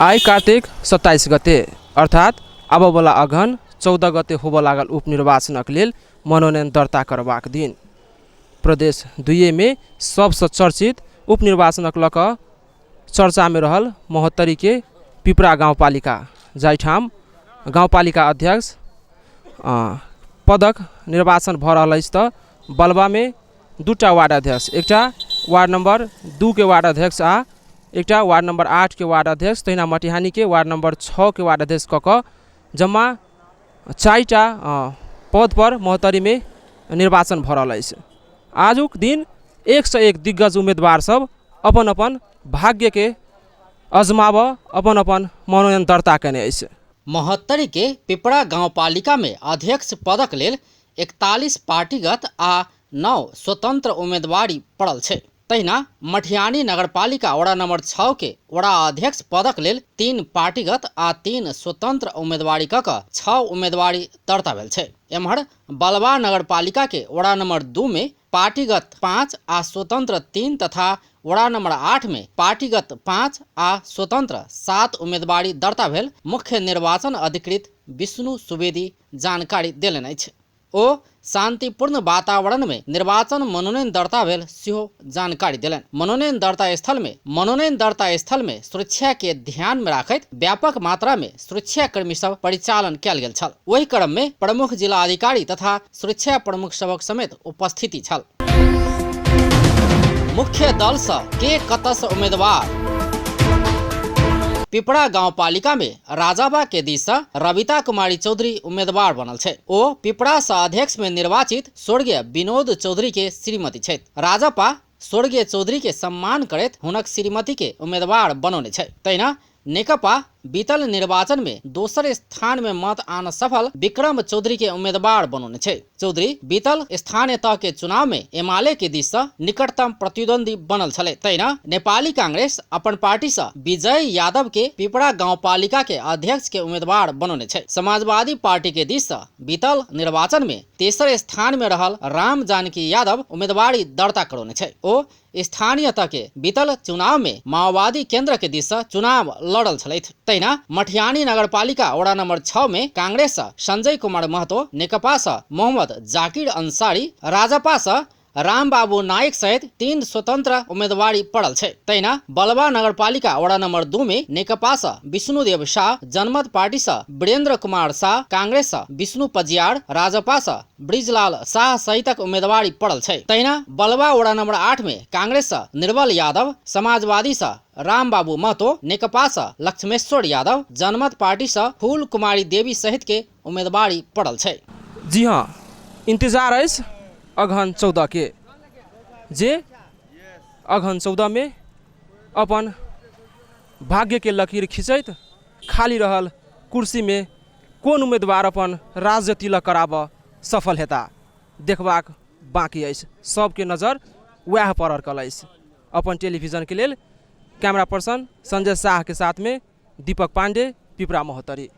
आई कार्तिक 27 गते अर्थात आबवला अघन 14 गते होब लागल उपनिर्वाचनक लेल मनोनयन दर्ता करबाक दिन। प्रदेश 2 में सबसे चर्चित उपनिर्वाचनक लक चर्चा में रहल महोत्तरी के पिपरा गाउँपालिका, जाइठाम गाउँपालिका अध्यक्ष पदक निर्वाचन भ रहल अछि त बलबा में 2टा वार्ड अध्यक्ष, एकटा वार्ड नंबर 2 के वार्ड अध्यक्ष आ एकटा वार्ड नंबर 8 के वार्ड अध्यक्ष, तहिना मटिहानी के वार्ड नंबर 6 के वार्ड अध्यक्ष कक जम्मा 4टा पद पर महोत्तरी में निर्वाचन भ रहल अछि। आजुक दिन 101 दिग्गज उम्मीदवार सब अपन अपन भाग्य के अजमाव अपन अपन मनोनयन दर्ता कने अछि। महोत्तरी के पिपरा गाउँपालिका में अध्यक्ष पदक लेल 41 पार्टीगत आ 9 स्वतंत्र उम्मीदवारी पड़ल छै। तहिना मटिहानी नगरपालिका वड़ा नंबर 6 के वड़ा अध्यक्ष पदक लेल 3 पार्टीगत आ 3 स्वतंत्र उम्मीदवारी कक 6 उम्मीदवारी दर्ता भेल छै। एम्हर बलबा नगरपालिका के वड़ा नंबर 2 में पार्टीगत 5 आ स्वतंत्र 3 तथा वड़ा नंबर 8 में पार्टीगत 5 आ स्वतंत्र 7 उम्मीदवारी दर्ता भेल मुख्य निर्वाचन अधिकृत विष्णु सुवेदी जानकारी देलनि अछि। ओ शांतिपूर्ण वातावरण में निर्वाचन मनोनयन दर्ता भेल सेहो जानकारी देलनि। मनोनयन दर्ता स्थल में सुरक्षा के ध्यान में राखैत व्यापक मात्रा में सुरक्षा कर्मी सब परिचालन कयल गेल छल। वही क्रम में प्रमुख जिला अधिकारी तथा सुरक्षा प्रमुख सबक समेत उपस्थिति छल। मुख्य दल से के कतस उम्मीदवार। पिपरा गाउँपालिका में राजापा के दिस से रविता कुमारी चौधरी उम्मीदवार बनल छै। ओ पिपरा से अध्यक्ष में निर्वाचित स्वर्गीय विनोद चौधरी के श्रीमती छै। राजापा स्वर्गीय चौधरी के सम्मान करैत हुनक श्रीमती के उम्मीदवार बनौने छै। तहिना नेकपा बीतल निर्वाचन में दोसर स्थान में मत आन सफल विक्रम चौधरी के उम्मीदवार बनौने छै। चौधरी बीतल स्थानीय तह के चुनाव में एमाले के दिस से निकटतम प्रतिद्वंदी बनल छले। तहिना नेपाली कांग्रेस अपन पार्टी से विजय यादव के पिपरा गाउँपालिका के अध्यक्ष के उम्मीदवार बनौने छै। समाजवादी पार्टी के दिस से बीतल निर्वाचन में तेसर स्थान में रहल राम जानकी यादव उम्मीदवारी दर्ता करौने छै। ओ स्थानीय तह के बीतल चुनाव में माओवादी केंद्र के दिस से चुनाव लड़ल छलैथ। तहिना मटिहानी नगरपालिका वड़ा नंबर 6 में कांग्रेस से संजय कुमार महतो, नेकपा से मोहम्मद जाकिर अंसारी, राजपा से रामबाबू नायक सहित 3 स्वतंत्र उम्मीदवारी पड़ल छै। तहिना बलबा नगरपालिका वड़ा नंबर 2 में नेकपा से विष्णुदेव शाह, जनमत पार्टी से वीरेंद्र कुमार शाह, कांग्रेस से विष्णु पजियार, राजपा से ब्रिजलाल शाह सहितक उम्मीदवारी पड़ल छै। तहिना बलबा वड़ा नंबर 8 में कांग्रेस से निर्बल यादव, समाजवादी से रामबाबू महतो, नेकपा से लक्ष्मेश्वर यादव, जनमत पार्टी से फूल कुमारी देवी सहित के उम्मीदवारी पड़ल छै। जी हाँ, इंतजार अछि अगहन 14 के, जे अगहन 14 में अपन भाग्य के लकीर खिंचैत खाली रहल कुर्सी में कोन उम्मीदवार अपन राज्य तिलक कराब सफल हेता देखबाक बाकी अछि। सबके नजर वह पर अड़कल अछि। अपन टेलीविजन के लेल कैमरा पर्सन संजय शाह के साथ में दीपक पांडे, पिपरा महोत्तरी।